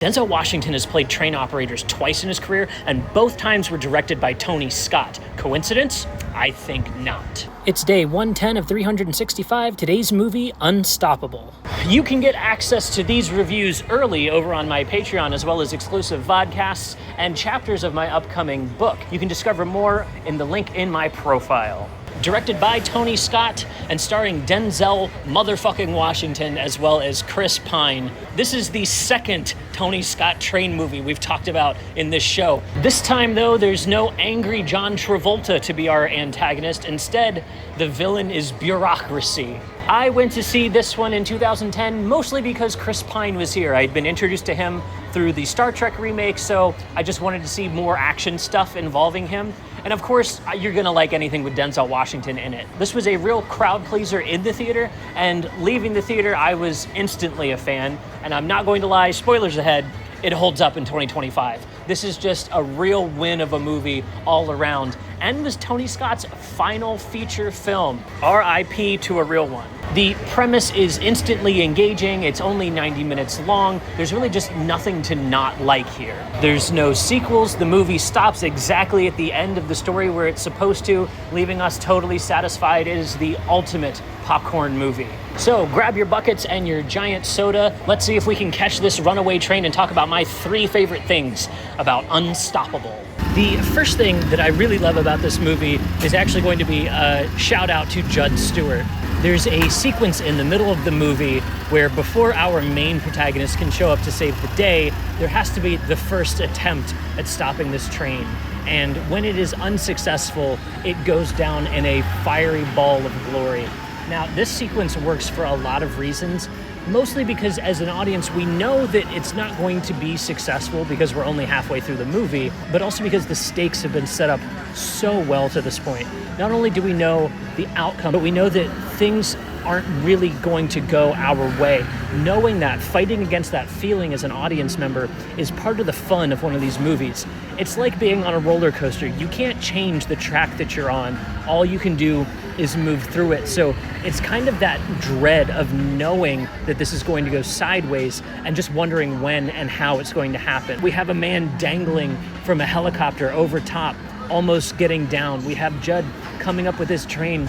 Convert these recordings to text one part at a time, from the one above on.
Denzel Washington has played train operators twice in his career, and both times were directed by Tony Scott. Coincidence? I think not. It's day 110 of 365, today's movie, Unstoppable. You can get access to these reviews early over on my Patreon, as well as exclusive vodcasts and chapters of my upcoming book. You can discover more in the link in my profile. Directed by Tony Scott and starring Denzel motherfucking Washington as well as Chris Pine. This is the second Tony Scott train movie we've talked about in this show. This time, though, there's no angry John Travolta to be our antagonist. Instead, the villain is bureaucracy. I went to see this one in 2010, mostly because Chris Pine was here. I'd been introduced to him through the Star Trek remake, so I just wanted to see more action stuff involving him. And of course, you're gonna like anything with Denzel Washington in it. This was a real crowd pleaser in the theater, and leaving the theater, I was instantly a fan. And I'm not going to lie, spoilers ahead, it holds up in 2025. This is just a real win of a movie all around, and was Tony Scott's final feature film. R.I.P. to a real one. The premise is instantly engaging. It's only 90 minutes long. There's really just nothing to not like here. There's no sequels. The movie stops exactly at the end of the story where it's supposed to, leaving us totally satisfied. It is the ultimate popcorn movie. So grab your buckets and your giant soda. Let's see if we can catch this runaway train and talk about my 3 favorite things about Unstoppable. The first thing that I really love about this movie is actually going to be a shout out to Judd Stewart. There's a sequence in the middle of the movie where before our main protagonist can show up to save the day, there has to be the first attempt at stopping this train. And when it is unsuccessful, it goes down in a fiery ball of glory. Now, this sequence works for a lot of reasons, mostly because as an audience, we know that it's not going to be successful because we're only halfway through the movie, but also because the stakes have been set up so well to this point. Not only do we know the outcome, but we know that things aren't really going to go our way. Knowing that, fighting against that feeling as an audience member is part of the fun of one of these movies. It's like being on a roller coaster. You can't change the track that you're on. All you can do is move through it. So it's kind of that dread of knowing that this is going to go sideways and just wondering when and how it's going to happen. We have a man dangling from a helicopter over top, almost getting down. We have Judd coming up with his train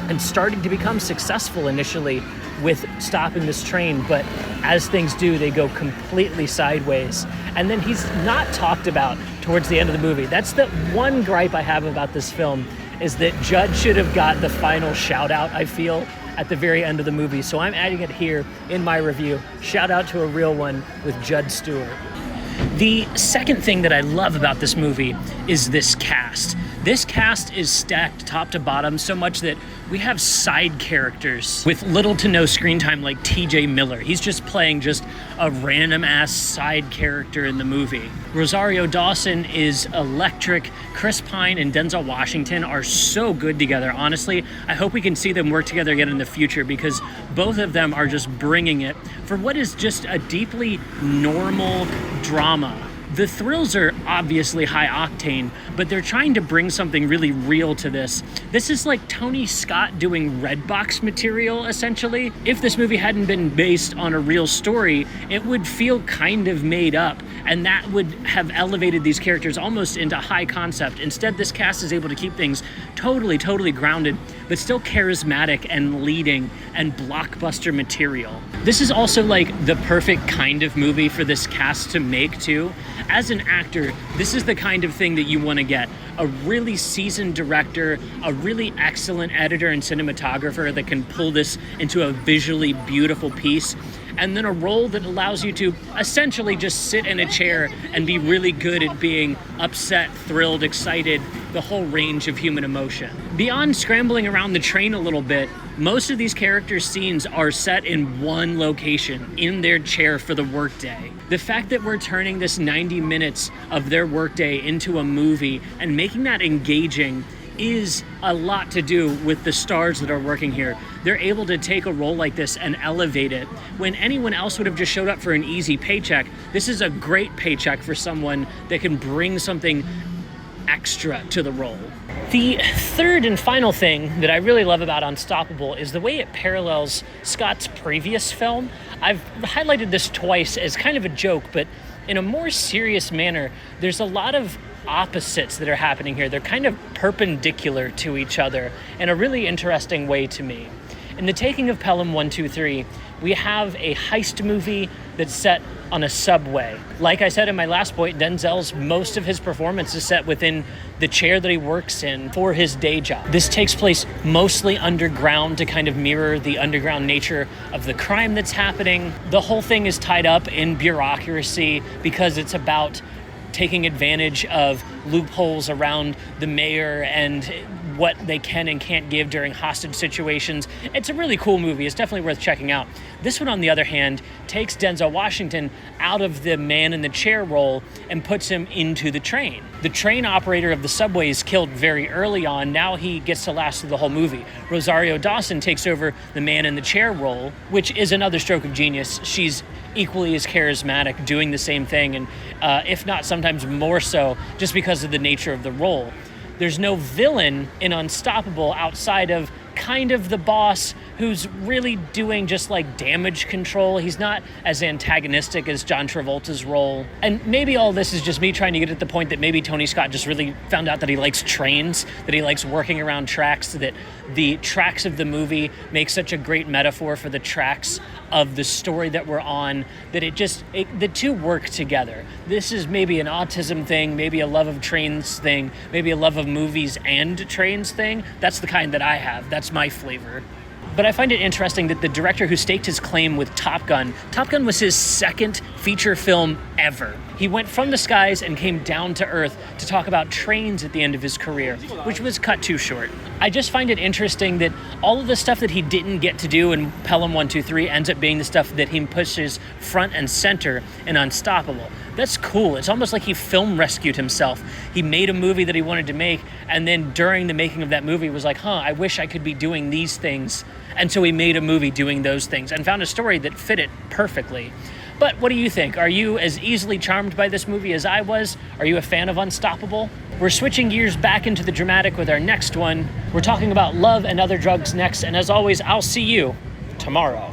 and starting to become successful initially with stopping this train, but as things do, they go completely sideways. And then he's not talked about towards the end of the movie. That's the one gripe I have about this film, is that Judd should have got the final shout out, I feel, at the very end of the movie. So I'm adding it here in my review. Shout out to a real one with Judd Stewart. The second thing that I love about this movie is this cast. This cast is stacked top to bottom so much that we have side characters with little to no screen time like TJ Miller. He's just playing just a random ass side character in the movie. Rosario Dawson is electric. Chris Pine and Denzel Washington are so good together. Honestly, I hope we can see them work together again in the future because both of them are just bringing it for what is just a deeply normal drama. The thrills are obviously high octane, but they're trying to bring something really real to this. This is like Tony Scott doing Redbox material, essentially. If this movie hadn't been based on a real story, it would feel kind of made up, and that would have elevated these characters almost into high concept. Instead, this cast is able to keep things totally grounded, but still charismatic and leading and blockbuster material. This is also like the perfect kind of movie for this cast to make too. As an actor, this is the kind of thing that you want to get. A really seasoned director, a really excellent editor and cinematographer that can pull this into a visually beautiful piece, and then a role that allows you to essentially just sit in a chair and be really good at being upset, thrilled, excited, the whole range of human emotion. Beyond scrambling around the train a little bit, most of these characters' scenes are set in one location, in their chair for the workday. The fact that we're turning this 90 minutes of their workday into a movie and making that engaging is a lot to do with the stars that are working here. They're able to take a role like this and elevate it. When anyone else would have just showed up for an easy paycheck, this is a great paycheck for someone that can bring something extra to the role. The third and final thing that I really love about Unstoppable is the way it parallels Scott's previous film. I've highlighted this twice as kind of a joke, but in a more serious manner, there's a lot of opposites that are happening here. They're kind of perpendicular to each other in a really interesting way to me. In The Taking of Pelham 123, we have a heist movie that's set on a subway. Like I said in my last point, Denzel's most of his performance is set within the chair that he works in for his day job. This takes place mostly underground to kind of mirror the underground nature of the crime that's happening. The whole thing is tied up in bureaucracy because it's about taking advantage of loopholes around the mayor and what they can and can't give during hostage situations. It's a really cool movie. It's definitely worth checking out. This one, on the other hand, takes Denzel Washington out of the man in the chair role and puts him into the train. The train operator of the subway is killed very early on. Now he gets to last through the whole movie. Rosario Dawson takes over the man in the chair role, which is another stroke of genius. She's equally as charismatic, doing the same thing, and if not sometimes more so, just because of the nature of the role. There's no villain in Unstoppable outside of kind of the boss who's really doing just like damage control. He's not as antagonistic as John Travolta's role. And maybe all this is just me trying to get at the point that maybe Tony Scott just really found out that he likes trains, that he likes working around tracks, that the tracks of the movie make such a great metaphor for the tracks of the story that we're on, that the two work together. This is maybe an autism thing, maybe a love of trains thing, maybe a love of movies and trains thing. That's the kind that I have. That's my flavor. But I find it interesting that the director who staked his claim with Top Gun was his second feature film ever. He went from the skies and came down to earth to talk about trains at the end of his career, which was cut too short. I just find it interesting that all of the stuff that he didn't get to do in Pelham 123 ends up being the stuff that he pushes front and center in Unstoppable. That's cool. It's almost like he film rescued himself. He made a movie that he wanted to make, and then during the making of that movie was like, I wish I could be doing these things. And so he made a movie doing those things and found a story that fit it perfectly. But what do you think? Are you as easily charmed by this movie as I was? Are you a fan of Unstoppable? We're switching gears back into the dramatic with our next one. We're talking about love and other drugs next, and as always, I'll see you tomorrow.